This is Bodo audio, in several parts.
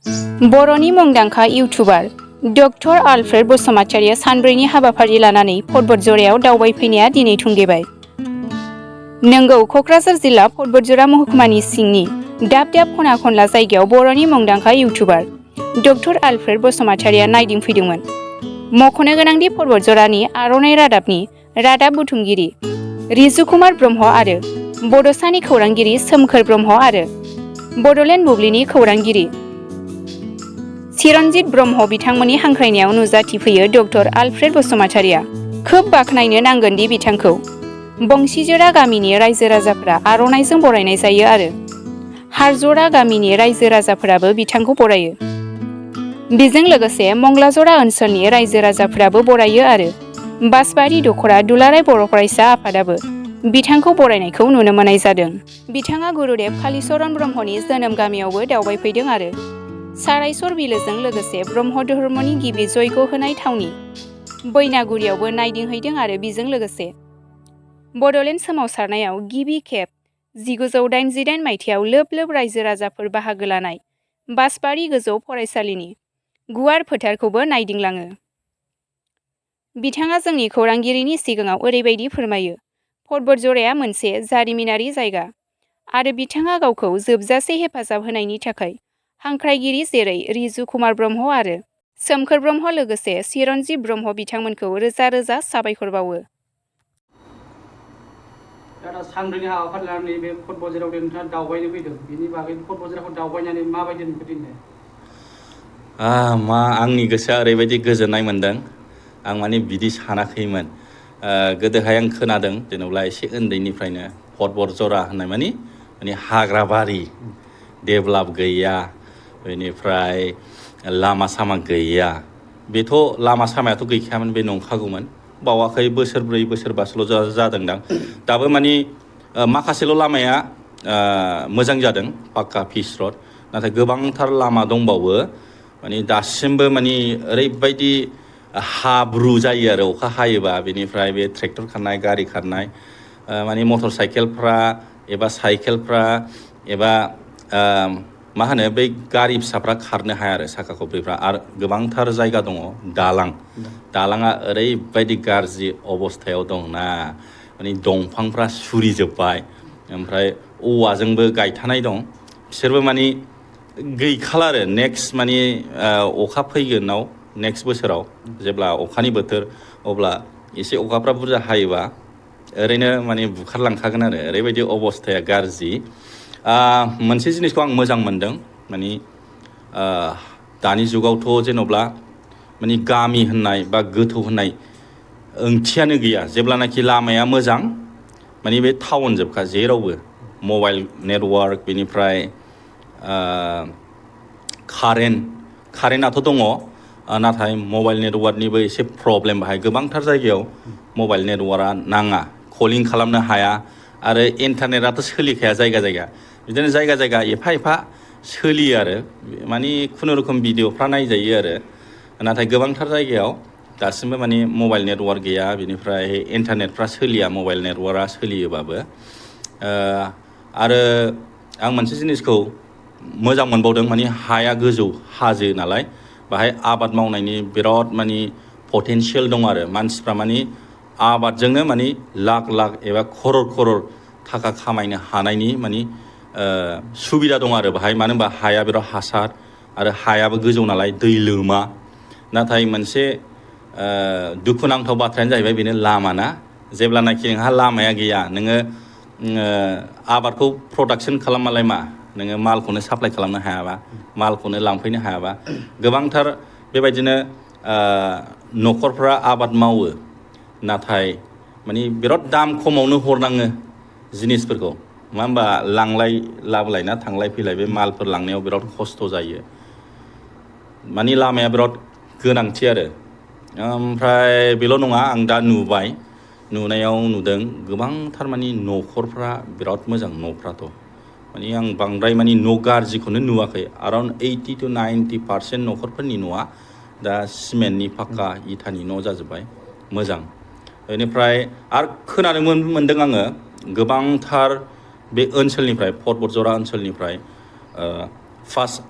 बर'नि मुंदांखा इउटुबार डक्टर आलफ्रेड बसुमतारिया सानब्रैनि हाबाफारि लानानै बतझरआव दावबायफैनाया दिनै थुंगेबाय। नोंगौ, क'क्राझार जिल्ला बतझर महकुमानि सिंनि दाब दाब खना खनला जायगायाव बर'नि मुंदांखा इउटुबार डक्टर आलफ्रेड बसुमतारिया नायदिंफैदोंमोन। मख'नो गोनांदि बतझरनि आर'नाइ रादाबनि रादाब बुथुमगिरि रिजु कुमार ब्रह्म आरो बड'सानि खौरांगिरि सोमखोर ब्रह्म आरो बड'लेण्ड बुब्लिनि खौरांगिरि चिरन्जित ब्रह्म बिथांमोननि हांख्रायनायाव नुजाथिफैयो डक्टर आलफ्रेड बसुमतारिया। खोब बाख्नायनो नांगोन दि बिथांखौ बंशीजरा गामिनि रायजो राजाफोरा आर'नाइजों बरायनाय जायो आरो हारजरा गामिनि रायजो राजाफोराबो बिथांखौ बरायो। बेजों लोगोसे मंगलाजरा ओनसोलनि रायजो राजाफोराबो बरायो आरो बासबारि दख'रा दुलाराय बर' फरायसा आफादाबो बिथांखौ बरायनायखौ नुनो मोननाय जादों। बिथाङा गुरुदेव कालीचरण ब्रह्मनि जोनोम गामियावबो दावबायफैदों आरो सारायसर बिलोजों लोगोसे ब्रह्म धर्मनि गिबि जयग' होनाय थावनि बैनागुरियावबो नायदिंहैदों आरो बेजों लोगोसे बड'लेण्ड सोमावसारनायाव गिबि खेब 1988 मायथाइयाव लोब लोब रायजो राजाफोर बाहागो लानाय बासबारि गोजौ फरायसालिनि गुवार फोथारखौबो नायदिंलाङो। बिथाङा जोंनि खौरांगिरिनि सिगाङाव ओरैबायदि फोरमायो, बतझरआ मोनसे जारिमिनारि जायगा आरो बिथाङा गावखौ जोबजासे हेफाजाब होनायनि थाखाय हांख्रायगिरि जेरै रिजु कुमार ब्रह्म आरो सोमखोर ब्रह्म लोगोसे चिरन्जित ब्रह्म बिथांमोनखौ रोजा रोजा साबायखर बावो। दा सानब्रैनि हाबाफारि लानानै बे बतझराव नोंथाङा दावबायनो फैदों, बिनि बागै बतझरखौ दावबायनानै माबायदि नुखो दिनै? आंनि गोसोआ ओरैबायदि गोजोननाय मोन्दों, आं माने बिदि सानाखैमोन। गोदोहाय आं खोनादों जेनेबा एसे उन्दैनिफ्रायनो बतझरा होननाय माने हाग्राबारि, डेभेलप गैया, बेनिफ्राय लामा सामा गैया। बेथ' लामा सामायाथ' गैखायामोन, बे नंखागौमोन। बावाखै बोसोरब्रै बोसोरबासोल' जादोंदां। दाबो माने माखासेल' लामाया मोजां जादों, पाक्का पिच रड। नाथाय गोबांथार लामा दंबावो, माने दासिमबो माने ओरैबायदि हाब्रु जायो आरो अखा हायोबा। बेनिफ्राय बे ट्रेक्टर खारनाय, गारि खारनाय, माने मटर साइकेलफ्रा एबा साइकेलफ्रा एबा मा होनो बै गारि फिसाफ्रा खारनो हाया आरो साखा खब्रैफ्रा। आरो गोबांथार जायगा दङ दालाङा ओरैबायदि गाज्रि अबस्थायाव दंना, माने दंफांफ्रा सुरिजोब्बाय, ओमफ्राय औवाजोंबो गायथानाय दं। बिसोरबो माने गैखाला आरो नेक्स्ट माने अखा फैगोनाव नेक्स्ट बोसोराव जेब्ला अखानि बोथोर, अब्ला एसे अखाफ्रा बुरजा हायोबा ओरैनो माने बुखारलांखागोन आरो ओरैबायदि अबस्थाया गाज्रि। मोनसे जिनिसखौ आं मोजां मोनदों, माने दानि जुगावथ' जेन'ब्ला माने गामि होननाय बा गोथौ होननाय ओंथियानो गैया। जेब्लानाखि लामाया मोजां, माने बे टाउन जोबखा जेरावबो मबाइल नेटवार्क, बेनिफ्राय कारेन्टआथ' दङ, नाथाय मबाइल नेटवार्कनिबो एसे प्रब्लेम बाहाय। गोबांथार जायगायाव मबाइल नेटवार्कआ नाङा, कलिं खालामनो हाया, आरो इन्टारनेटआथ' सोलिखाया जायगा जायगा। बिदिनो जायगा जायगा एफा एफा सोलियो आरो माने खुनुरुखुम भिडिअफ्रा नायजायो आरो। नाथाय गोबांथार जायगायाव दासिमबो माने मबाइल नेटवार्क गैया, बेनिफ्राय इन्टारनेटफ्रा सोलिया, मबाइल नेटवार्कआ सोलियोबाबो। आरो आं मोनसे जिनिसखौ मोजां मोनबावदों, माने हाया गोजौ हाजो नालाय, बाहाय आबाद मावनायनि बिराद माने पटेनसियेल दं आरो मानसिफ्रा माने आबादजोंनो माने लाख लाख एबा खरर थाखा खामायनो हानायनि माने सुबिदा दं आरो बाहाय। मानो होनबा हाया बिराद हासार आरो हायाबो गोजौ नालाय, दै लोमा। नाथाय मोनसे दुखुनांथाव बाथ्रायानो जाहैबाय बेनो लामाना। जेब्लानाखि नोंहा लामाया गैया, नोङो आबादखौ प्रडाक्सन खालामबालाय मा, नोङो मालखौनो साप्लाइ खालामनो हायाबा, मालखौनो लांफैनो हायाबा। गोबांथार बेबायदिनो न'खरफ्रा आबाद मावो, नाथाय माने बिराद दाम खमावनो हरनाङो जिनिसफोरखौ। मा होनबा लांलाय लाबोलाय ना, थांलाय फैलाय, बे मालफोर लांनायाव बिराद खस्थ' जायो। माने लामाया बिराद गोनांथि आरो। ओमफ्राय बेल' नङा, आं दा नुनायाव नुदों गोबांथार माने न'खरफ्रा बिराद मोजां। न'फ्राथ' माने आं बांद्राय माने न' गाज्रिखौनो नुवाखै। अराउन्ड 80 to 90% न'खरफोरनि न'आ दा सिमेन्टनि, पाक्का इथानि न' जाजोब्बाय, मोजां। बेनिफ्राय आरो खोनानो मोन्दों आङो गोबांथार बे ओनसोलनिफ्राय, बतझरा ओनसोलनिफ्राय फार्स्ट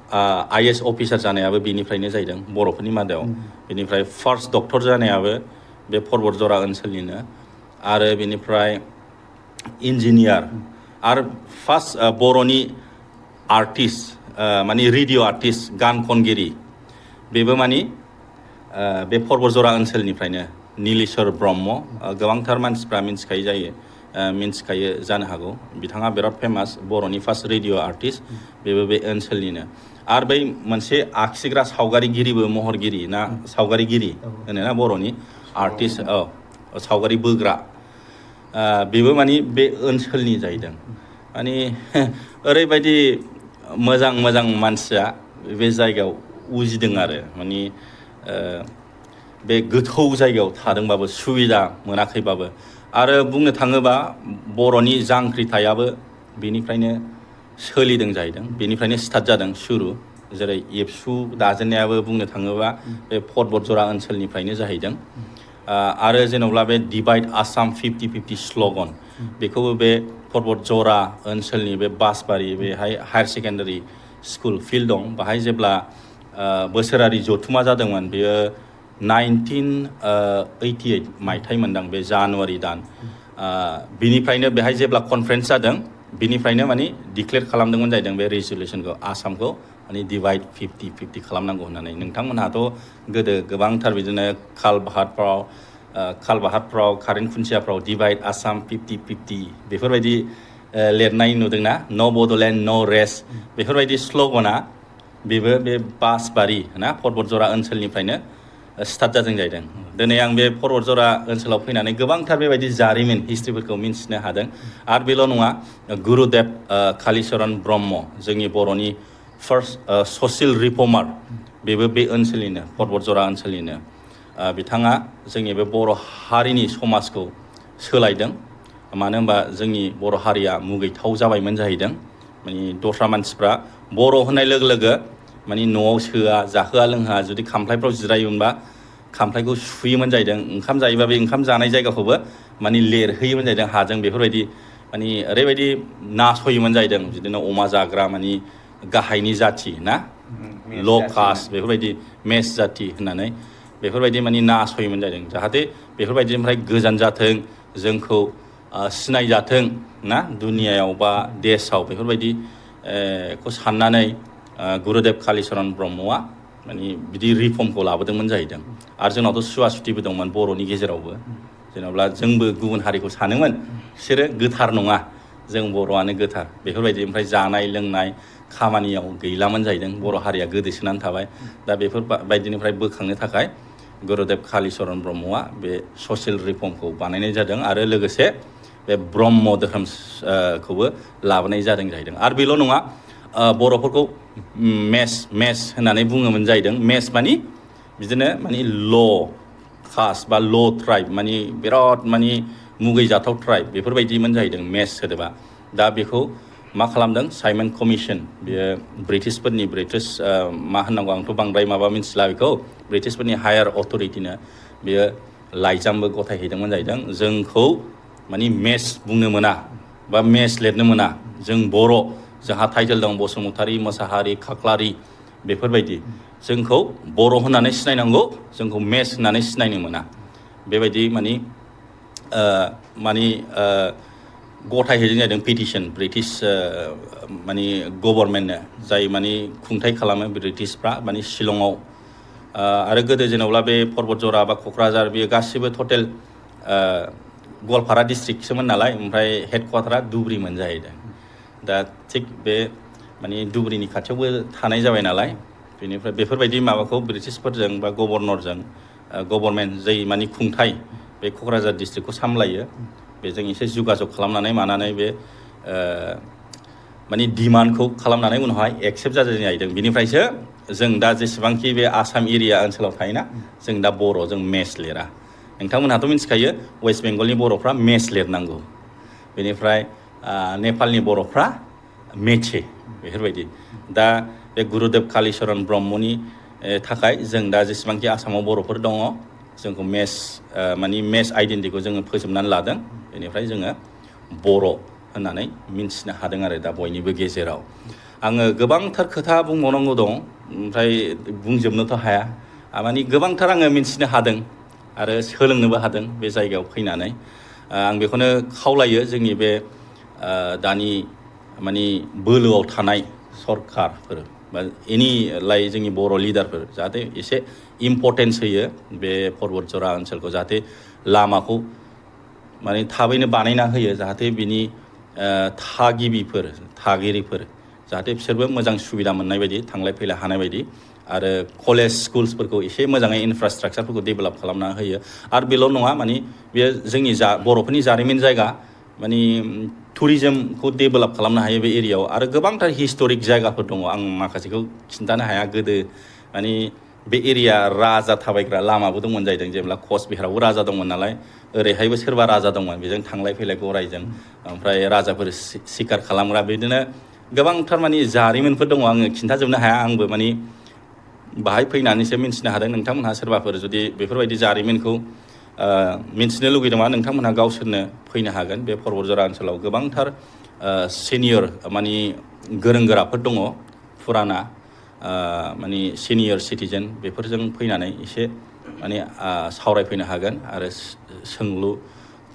IAS अफिसार जानायाबो बेनिफ्रायनो जाहैदों बर'फोरनि मादाव बेनिफ्राय फार्स्ट डक्टर जानायाबो बे पर्बतजरा ओनसोलनिनो आरो बेनिफ्राय इन्जिनियार आरो फार्स्ट बर'नि आर्टिस्ट माने रेडिअ' आर्टिस्ट गान खनगिरि बेबो माने बे पर्बतजरा ओनसोलनिफ्रायनो नीलेश्वर ब्रह्म गोबांथार मानसिफ्रा मिन्थिखायो जानो हागौ बिथाङा बिराद फेमास बर'नि फार्स्ट रेडिअ' आर्टिस्ट बेबो बे ओनसोलनिनो आरो बै मोनसे आखिग्रा सावगारिगिरिबो महरगिरि ना सावगारिगिरि होनोना बर'नि आर्टिस्ट सावगारि बोग्रा बेबो माने बे ओनसोलनि जाहैदों माने ओरैबायदि मोजां मानसिया बे जायगायाव उजिदों आरो माने बे गोथौ जायगायाव थादोंबाबो सुबिदा मोनाखैबाबो आरो बुंनो थाङोबा बर'नि जांख्रिथायाबो बेनिफ्रायनो सोलिदों जाहैदों बेनिफ्रायनो स्टार्ट जादों सुरु जेरै एबसु दाजेननायाबो बुंनो थाङोबा बे पर्बतजरा ओनसोलनिफ्रायनो जाहैदों आरो जेन'ब्ला बे डिभाइड आसाम 50-50 स्ल'गन बेखौबो बे पर्बतजरा ओनसोलनि बे बासबारि बेहाय हायार सेकेन्डारि स्कुल फिल्ड दं बाहाय जेब्ला बोसोरारि जथुमा जादोंमोन बेयो 1988 मायथाइ मोनदां बे जानुवारि दान बिनिफ्रायनो बेहाय जेब्ला कनफारेन्स जादों बिनिफ्रायनो माने डिक्लेयार खालामदोंमोन जाहैदों बे रेजुलेसनखौ आसामखौ माने डिभाइड 50-50 खालामनांगौ होननानै नोंथांमोनहाथ' गोदो गोबांथार बिदिनो खालबाहारफ्राव कारेन्ट खुन्थियाफ्राव डिभाइड आसाम 50-50 बेफोरबायदि लिरनाय नुदोंना न' बड'लेण्ड न' रेस्ट बेफोरबायदि स्ल'गना बेबो बे बासबारि ना पर्बतजरा ओनसोलनिफ्रायनो स्टार्ट जादों जाहैदों दिनै आं बे पर्बतजरा ओनसोलाव फैनानै गोबांथार बेबायदि जारिमिन हिस्ट्रिफोरखौ मिन्थिनो हादों आरो बेल' नङा गुरुदेब कालिचरन ब्रह्म जोंनि बर'नि फार्स्ट ससियेल रिफर्मार बेबो बे ओनसोलनिनो पर्बतजरा ओनसोलनिनो बिथाङा जोंनि बे बर' हारिनि समाजखौ सोलायदों मानो होनबा जोंनि बर' हारिया मुगैथाव जाबायमोन जाहैदों माने दस्रा मानसिफ्रा बर' होननाय लोगो लोगो माने न'आव सोआ जाहोआ लोंहोआ जुदि खामफ्लायफ्राव जिरायोमोनबा खामफ्लायखौ सुयोमोन जाहैदों ओंखाम जायोबा बे ओंखाम जानाय जायगाखौबो माने लिरहैयोमोन जाहैदों हाजों बेफोरबायदि माने ओरैबायदि नासयोमोन जाहैदों बिदिनो अमा जाग्रा माने गाहायनि जाथि ना ल' कास्ट बेफोरबायदि मेस जाथि होननानै बेफोरबायदि माने नासयोमोन जाहैदों जाहाथे बेफोरबायदिनिफ्राय गोजान जाथों जोंखौ सिनायजाथों ना दुनियायाव बा देशआव बेफोरबायदिखौ साननानै गुरुदेब कालिचरन ब्रह्मआ माने बिदि रिफर्मखौ लाबोदोंमोन जाहैदों आरो जोंनावथ' सुवा सुथिबो दंमोन बर'नि गेजेरावबो जेन'ब्ला जोंबो गुबुन हारिखौ सानोमोन बिसोरो गोथार नङा जों बर'आनो गोथार बेफोरबायदि ओमफ्राय जानाय लोंनाय खामानियाव गैलामोन जाहैदों बर' हारिया गोदोसोनानै थाबाय दा बेफोरबायदिनिफ्राय बोखांनो थाखाय गुरुदेब कालिचरन ब्रह्मआ बे ससियेल रिफर्मखौ बानायनाय जादों आरो लोगोसे बे ब्रह्म धोरोमखौबो लाबोनाय जादों जाहैदों आरो बेल' नङा बर'फोरखौ मेस होननानै बुङोमोन जाहैदों मेस मानि बिदिनो मानि ल' कास्ट बा ल' ट्राइब मानि बिराद मानि मुगैजाथाव ट्राइब बेफोरबायदिमोन जाहैदों मेस सोदोबा दा बेखौ मा खालामदों साइमन कमिसन बेयो ब्रिटिश मा होननांगौ आंथ' बांद्राय माबा मिथिला बेखौ ब्रिटिशफोरनि हायार अथरिटिनो बेयो लाइजामबो गथायहैदोंमोन जाहैदों जोंखौ मानि मेस बुंनो मोना बा मेस लिरनो मोना जों बर' जोंहा टाइटेल दं बसुमतारी मोसाहारि खाख्लारि बेफोरबायदि जोंखौ बर' होननानै सिनायनांगौ जोंखौ मेस होननानै सिनायनो मोना बेबायदि मानि गथायहैदों जादों पिटिसन ब्रिटिश मानि गभर्नमेन्टनो जाय मानि खुंथाइ खालामो ब्रिटिशफ्रा मानि शिलंआव आरो गोदो जेन'ब्ला बे पर्बतजरा बा क'क्राझार बेयो गासिबो टटेल गवालपारा डिस्ट्रिक्टसोमोन नालाय ओमफ्राय हेडक्वार्टारा धुब्रिमोन जाहैदों दा थिग बे माने धुब्रिनि खाथियावबो थानाय जाबाय नालाय बेनिफ्राय बेफोरबायदि माबाखौ ब्रिटिशफोरजों बा गभर्नरजों गभर्नमेन्ट जाय माने खुंथाइ बे क'क्राझार डिस्ट्रिक्टखौ सामलायो बेजों एसे जगाजग खालामनानै मानानै बे माने डिमान्डखौ खालामनानै उनावहाय एक्सेप्ट जादों जाहैदों बिनिफ्रायसो जों दा जेसेबांखि बे आसाम एरिया ओनसोलाव थायोना जों दा बर' जों मेस लिरा नोंथांमोनहाथ' मिथिखायो वेस्ट बेंगलनि बर'फ्रा मेस लिरनांगौ बेनिफ्राय नेपालनि बर'फ्रा मेचे बेफोरबायदि दा बे गुरुदेब कालिचरन ब्रह्मनि थाखाय जों दा जेसेबांखि आसामाव बर'फोर दङ जोंखौ माने मेस आइडेन्टिटिखौ जोङो फोजोबनानै लादों बेनिफ्राय जोङो बर' होननानै मिन्थिनो हादों आरो दा बयनिबो गेजेराव आङो गोबांथार खोथा बुंबावनांगौ दं ओमफ्राय बुंजोबनोथ' हाया माने गोबांथार आङो मिन्थिनो हादों आरो सोलोंनोबो हादों बे जायगायाव फैनानै आं बेखौनो खावलायो जोंनि बे दानि माने बोलोआव थानाय सरकारफोर बा एनि लाइ जोंनि बर' लिडारफोर जाहाथे एसे इम्परटेन्स होयो बे पर्बतजरा ओनसोलखौ जाहाथे लामाखौ माने थाबैनो बानायना होयो जाहाथे बिनि थागिरिफोर जाहाथे बिसोरबो मोजां सुबिदा मोननाय बायदि थांलाय फैलाय हानाय बायदि आरो कलेज स्कुल्सफोरखौ एसे मोजाङै इनफ्रास्ट्राक्चारफोरखौ डेभेलप खालामना होयो आरो बेल' नङा माने बेयो जोंनि बर'फोरनि जारिमिन जायगा माने टुरिजमखौ डेभेलप खालामनो हायो बे एरियायाव आरो गोबांथार हिस्ट'रिक जायगाफोर दङ आं माखासेखौ खिन्थानो हाया गोदो माने बे एरिया राजा थाबायग्रा लामाबो दंमोन जाहैदों जेब्ला कचबिहारावबो राजा दंमोन नालाय ओरैहायबो सोरबा राजा दंमोन बेजों थांलाय फैलाय गरायजों ओमफ्राय राजाफोर सिखार खालामग्रा बिदिनो गोबांथार माने जारिमिनफोर दङ आङो खिन्थाजोबनो हाया आंबो माने बाहाय फैनानैसो मिन्थिनो हादों नोंथांमोनहा सोरबाफोर जुदि बेफोरबायदि जारिमिनखौ मिन्थिनो लुगैदोंबा नोंथांमोनहा गावसोरनो फैनो हागोन बे पर्बतजरा ओनसोलाव गोबांथार सिनियर माने गोरों गोराफोर दङ फुराना माने सिनियर सिटिजेन बेफोरजों फैनानै एसे माने सावरायफैनो हागोन आरो सोंलु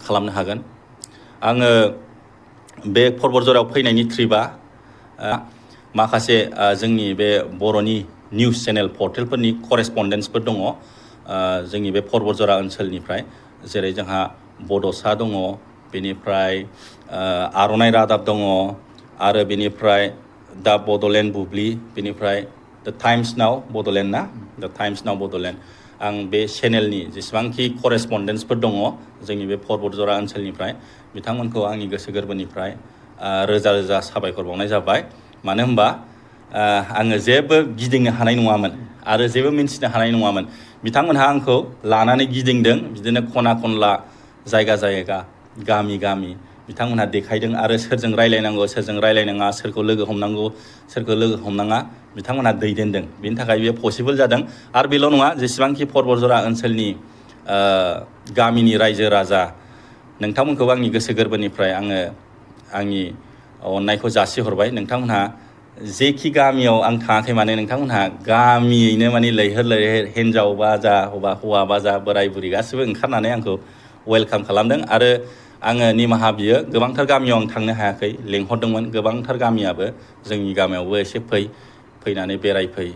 खालामनो हागोन आङो बे पर्बतजरायाव फैनायनि ट्रिपआ माखासे जोंनि बे बर'नि निउस चेनेल पर्टेलफोरनि करेसपन्डेन्सफोर दङ जोंनि बे पर्बतजरा ओनसोलनिफ्राय जेरै जोंहा बड'सा दङ बेनिफ्राय आर'नाइ रादाब दङ आरो बेनिफ्राय दा बड'लेण्ड बुब्लि बेनिफ्राय दा टाइम्स नाव बड'लेण्ड ना दा टाइम्स नाव बड'लेण्ड आं बे चेनेलनि जेसेबांखि करेसपन्डेन्सफोर दङ जोंनि बे पर्बतजरा ओनसोलनिफ्राय बिथांमोनखौ आंनि गोसो गोरबोनिफ्राय रोजा रोजा साबायखर बावनाय जाबाय मानो होनबा आङो जेबो गिदिंनो हानाय नङामोन आरो जेबो मिन्थिनो हानाय नङामोन बिथांमोनहा आंखौ लानानै गिदिंदों बिदिनो खना खनला जायगा जायगा गामि गामि बिथांमोनहा देखायदों आरो सोरजों रायलायनांगौ सोरजों रायलायनाङा सोरखौ लोगो हमनांगौ सोरखौ लोगो हमनाङा बिथांमोनहा दैदेनदों बेनि थाखाय बेयो पसिबोल जादों आरो बेल' नङा जेसेबांखि पर्बतजरा ओनसोलनि गामिनि रायजो राजा नोंथांमोनखौ आंनि गोसो गोरबोनिफ्राय आङो आंनि अननायखौ जासिहरबाय नोंथांमोनहा जेखि गामियाव आं थाङाखै माने नोंथांमोनहा गामियैनो माने लैहोर लैहोर हिन्जाव बा जा हौवा बा जा बोराय बुरि गासिबो ओंखारनानै आंखौ वेलकाम खालामदों आरो आङो निमाहा बियो गोबांथार गामियाव आं थांनो हायाखै लेंहरदोंमोन गोबांथार गामियाबो जोंनि गामियावबो एसे फैनानै बेरायफै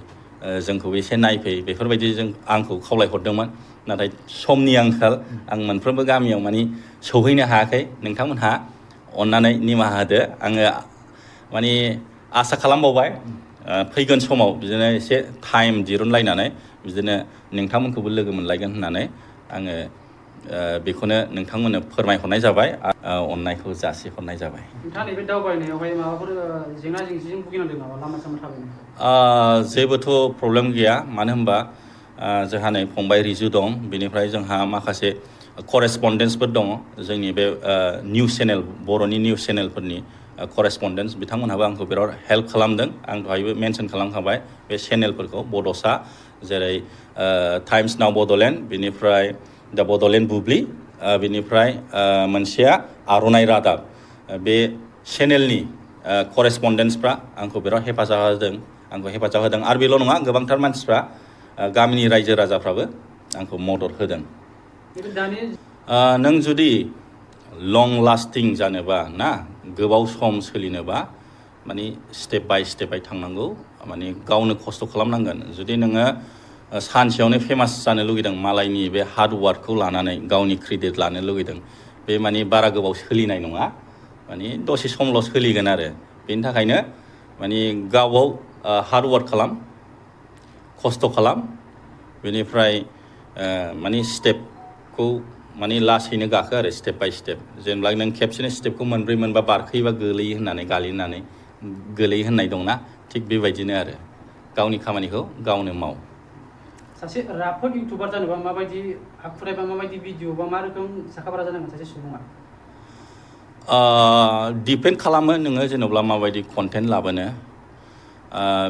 जोंखौबो एसे नायफै बेफोरबायदि आंखौ खावलायहरदोंमोन नाथाय समनि आंखाल आं मोनफ्रोमबो गामियाव माने सौहैनो हायाखै नोंथांमोनहा अननानै निमाहा होदो आङो माने आसा खालामबावबाय फैगोन समाव बिदिनो एसे टाइम दिरुनलायनानै बिदिनो नोंथांमोनखौबो लोगो मोनलायगोन होननानै आङो बेखौनो नोंथांमोननो फोरमायहरनाय जाबाय अननायखौ जासिहरनाय जाबाय नोंथाङा नैबे दावबायनायावहाय माबाफोर जेंना जेंसिजों भुगिनांदों नामा लामा सामा थाबायनायाव जेबोथ' प्रब्लेम गैया मानो होनबा जोंहा नै फंबाय रिजु दं बेनिफ्राय जोंहा माखासे करेसपन्डेन्सफोर दङ जोंनि बे निउस चेनेल बर'नि निउस चेनेलफोरनि करेसपन्डेन्स बिथांमोनहाबो आंखौ बिराद हेल्प खालामदों आं दहायबो मेनसन खालामखाबाय बे चेनेलफोरखौ बड'सा जेरै टाइम्स नाव बड'लेण्ड बेनिफ्राय दा बड'लेण्ड बुब्लि बेनिफ्राय मोनसेया आर'नाइ रादाब बे चेनेलनि करेसपन्डेन्सफ्रा आंखौ बिराद हेफाजाब होदों आरो बेल' नङा गोबांथार मानसिफ्रा गामिनि रायजो राजाफ्राबो आंखौ मदद होदों नों जुदि लं लास्टिं जानोबा ना गोबाव सम सोलिनोबा माने स्टेप बाय थांनांगौ माने गावनो खस्थ' खालामनांगोन जुदि नोङो सानसेयावनो फेमास जानो लुगैदों मालायनि बे हार्ड वार्कखौ लानानै गावनि क्रेडिट लानो लुगैदों बे माने बारा गोबाव सोलिनाय नङा माने दसे समल' सोलिगोन आरो बेनि थाखायनो माने गावआव हार्ड वार्क खालाम खस्थ' खालाम बेनिफ्राय माने स्टेपखौ माने लासैनो गाखो आरो स्टेप बाय स्टेप जेनेबा नों खेबसेनो स्टेपखौ मोनब्रै मोनबा बारखोयोबा गोलैयो होननानै गालिनानै गोलैयो होननाय दंना थिग बेबायदिनो आरो गावनि खामानिखौ गावनो माव सासे राफोद इउटुबार जानोबा माबायदि आखुथाय बा माबायदि भिडिअ बा मा रोखोम साखाफारा जानांगोन सासे सुबुङा डिपेन्ड खालामो नोङो जेनेबा माबायदि कन्टेन्ट लाबोनो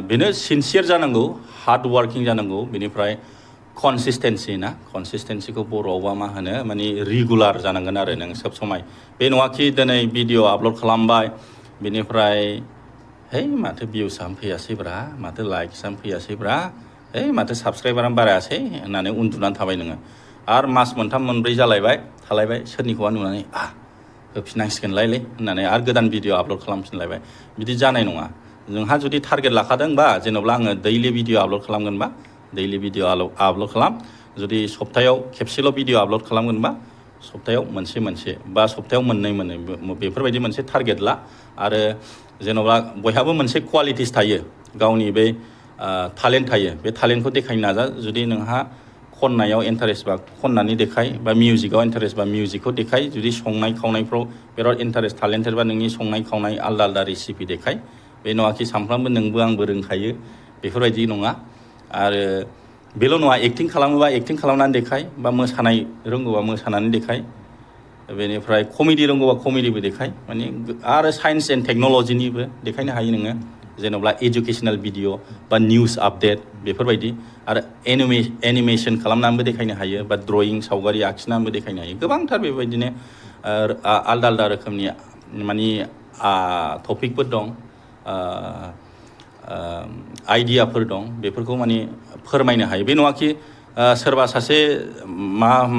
बेनो सिनसियार जानांगौ हार्ड वार्किं जानांगौ बेनिफ्राय कनसिस्टेन्सिखौ बर'आवबा मा होनो माने रेगुलार जानांगोन आरो नों सब समाय बे नङाखि दिनै भिडिअ आपल'ड खालामबाय बेनिफ्राय है माथो भिउसानो फैयासैब्रा माथो लाइक्सआनो फैयासैब्रा है माथो साबस्क्राइबारानो बारायासै होननानै उन्दुनानै थाबाय नोङो आरो मास मोनथाम मोनब्रै जालायबाय थालायबाय सोरनिखौबा नुनानै होफिननांसिगोनलायलै होननानै आरो गोदान भिडिअ आपल'ड खालामफिनलायबाय बिदि जानाय नङा नोंहा जुदि टारगेट लाखादोंबा जेनेबा आङो दैलि भिडिअ आपल'ड खालामगोनबा दैलि भिडिअ आपल'ड खालाम जुदि सप्तायाव खेबसेल' भिडिअ आपल'ड खालामगोनबा सप्तायाव मोनसे बा सप्तायाव मोननै बेफोरबायदि मोनसे टारगेट ला आरो जेनेबा बयहाबो मोनसे क्वालिटिस थायो गावनि बे टेलेन्ट थायो बे टेलेन्टखौ देखायनो नाजा जुदि नोंहा खननायाव इन्टारेस्ट बा खननानै देखाय बा मिउजिकआव इन्टारेस्ट बा मिउजिकखौ देखाय जुदि संनाय खावनायफ्राव बिराद इन्टारेस्ट टेलेन्टेड बा नोंनि संनाय खावनाय आलदा आलदा रेसिपि देखाय बे नङाखि सानफ्रामबो नोंबो आंबो रोंखायो बेफोरबायदि नङा आरो बेल' नङा एक्टिं खालामोबा एक्टिं खालामनानै देखाय बा मोसानाय रोंगौबा मोसानानै देखाय बेनिफ्राय कमेडि रोंगौबा कमेडिबो देखाय माने आरो साइन्स एन्ड टेक्न'लजिनिबो देखायनो हायो नोङो जेनेबा एजुकेसनेल भिडिअ बा निउस आपडेट बेफोरबायदि आरो एनिमेसन खालामनानैबो देखायनो हायो बा ड्रयिं सावगारि आखिनानैबो देखायनो हायो गोबांथार बेबायदिनो आलदा आलदा रोखोमनि माने टपिकफोर दं आइडियाफोर दं बेफोरखौ माने फोरमायनो हायो बे नङाखि सोरबा सासे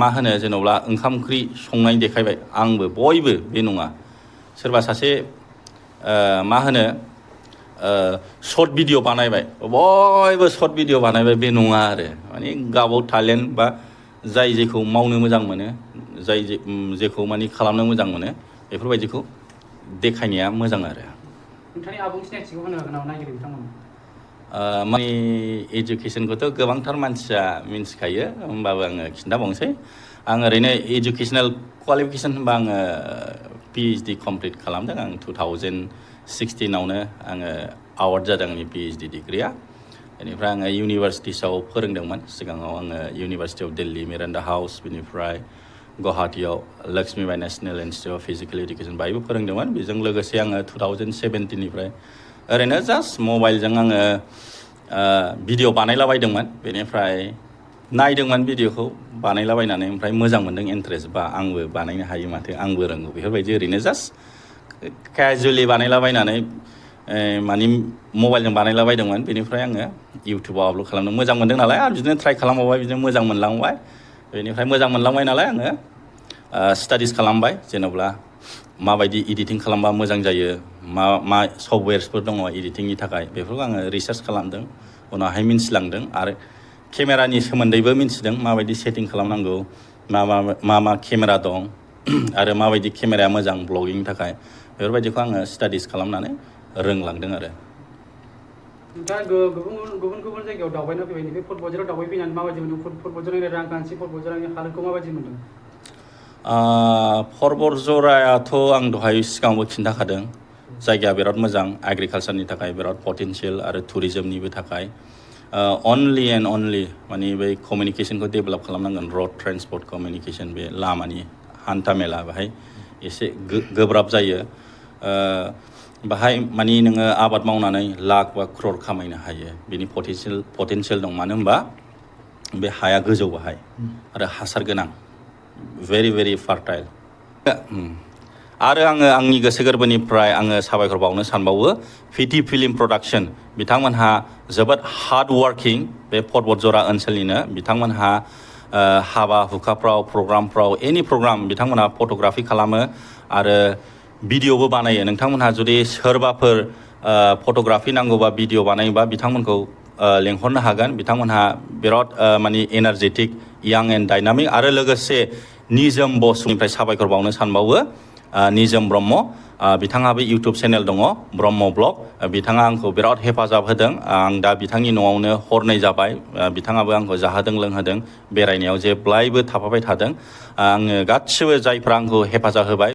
मा होनो जेनेबा ओंखाम ओंख्रि संनाय देखायबाय आंबो बयबो बे नङा सोरबा सासे मा होनो शर्ट भिडिअ बानायबाय बयबो शर्ट भिडिअ बानायबाय बे नङा आरो माने गावबाव टेलेन्ट बा जाय जेखौ मावनो मोजां मोनो जाय जेखौ माने खालामनो मोजां मोनो बेफोरबायदिखौ देखायनाया मोजां आरो नोंथांनि आबुं सिनायथिखौ होनो हागोन नामा नायगिरि बिथांमोन माने एजुकेसनखौथ' गोबांथार मानसिया मिन्थिखायो होमबाबो आङो खिन्थाबावनोसै आं ओरैनो एजुकेसनेल क्वालिफिकेसन होनबा आङो PhD कमप्लिट खालामदों आं 2016आवनो आङो आवार्ड जादों आंनि PhD डिग्रिया बेनिफ्राय आङो इउनिभार्सिटिसाव फोरोंदोंमोन सिगाङाव आङो university of Delhi Miranda house बेनिफ्राय गुवाहाटीयाव Lakshmibai national institute of physical education बाहायबो फोरोंदोंमोन बेजों लोगोसे आङो 2017निफ्राय ओरैनो जास्ट मबाइलजों आङो भिडिअ बानायलाबायदोंमोन बेनिफ्राय नायदोंमोन भिडिअखौ बानायलाबायनानै ओमफ्राय मोजां मोनदों इन्टारेस्ट बा आंबो बानायनो हायो माथो आंबो रोंगौ बेफोरबायदि ओरैनो जास्ट केजुवेलि बानायलाबायनानै माने मबाइलजों बानायलाबायदोंमोन बेनिफ्राय आङो इउटुबाव आपल'ड खालामदों मोजां मोनदों नालाय आरो बिदिनो ट्राइ खालामबावबाय बिदिनो मोजां मोनलांबाय बेनिफ्राय मोजां मोनलांबाय नालाय आङो स्टाडिस खालामबाय जेनेबा माबायदि एडिटिं खालामबा मोजां जायो मा सफ्टवेयार्सफोर दङ एडिटिंनि थाखाय बेफोरखौ आङो रिसार्च खालामदों उनावहाय मिन्थिलांदों आरो केमेरानि सोमोन्दैबो मिन्थिदों माबायदि सेटिं खालामनांगौ मा केमेरा दं आरो माबायदि केमेराया मोजां ब्लगिंनि थाखाय बेफोरबायदिखौ आङो स्टाडिस खालामनानै रोंलांदों आरो नोंथाङा गुबुन जायगायाव दावबायना फैबाय नैबे फुट बजाराव दावबायफैनानै माबायदि मोनदों फुट बजारनि रांखान्थि फुट बजारनि हालोदखौ माबायदि मोनदों फरबरजरायाथ' आं दहाय सिगाङावबो खिन्थाखादों जायगाया बिराद मोजां एग्रिकालसारनि थाखाय बिराद पटेनशियेल आरो टुरिजमनिबो थाखाय अनलि एन्ड अनलि माने बै कमिउनिकेसनखौ डेभेलप खालामनांगोन रड ट्रेन्सपर्ट कमिउनिकेसन बे लामानि हान्था मेला बेहाय एसे गोब्राब जायो बाहाय माने नोङो आबाद मावनानै लाख बा क्रर खामायनो हायो बिनि पटेनशियेल दं मानो होनबा बे हाया गोजौ बाहाय आरो हासार गोनां very very fertile आरो आङो आंनि गोसो गोरबोनिफ्राय आङो साबायखर बावनो सानबावो फिटि फिल्म प्रडाक्शन बिथांमोनहा जोबोद हार्ड वार्किं बे पर्बतजरा ओनसोलनिनो बिथांमोनहा हाबा हुखाफ्राव प्रग्रामफ्राव एनि प्रग्राम बिथांमोनहा फट'ग्राफि खालामो आरो भिडिअबो बानायो नोंथांमोनहा जुदि सोरबाफोर फट'ग्राफि नांगौबा भिडिअ बानायोबा बिथांमोनखौ लेंहरनो हागोन बिथांमोनहा बिराद माने एनार्जेटिक यां एन्ड डाइनामिक आरो लोगोसे निजोम बसुनिफ्राय साबायखर बावनो सानबावो निजोम ब्रह्म बिथाङाबो इउटुब चेनेल दङ ब्रह्म ब्लग बिथाङा आंखौ बिराद हेफाजाब होदों आं दा बिथांनि न'आवनो हरनै जाबाय बिथाङाबो आंखौ जाहोदों लोंहोदों बेरायनायाव जेब्लायबो थाफाबाय थादों आङो गासिबो जायफ्रा आंखौ हेफाजाब होबाय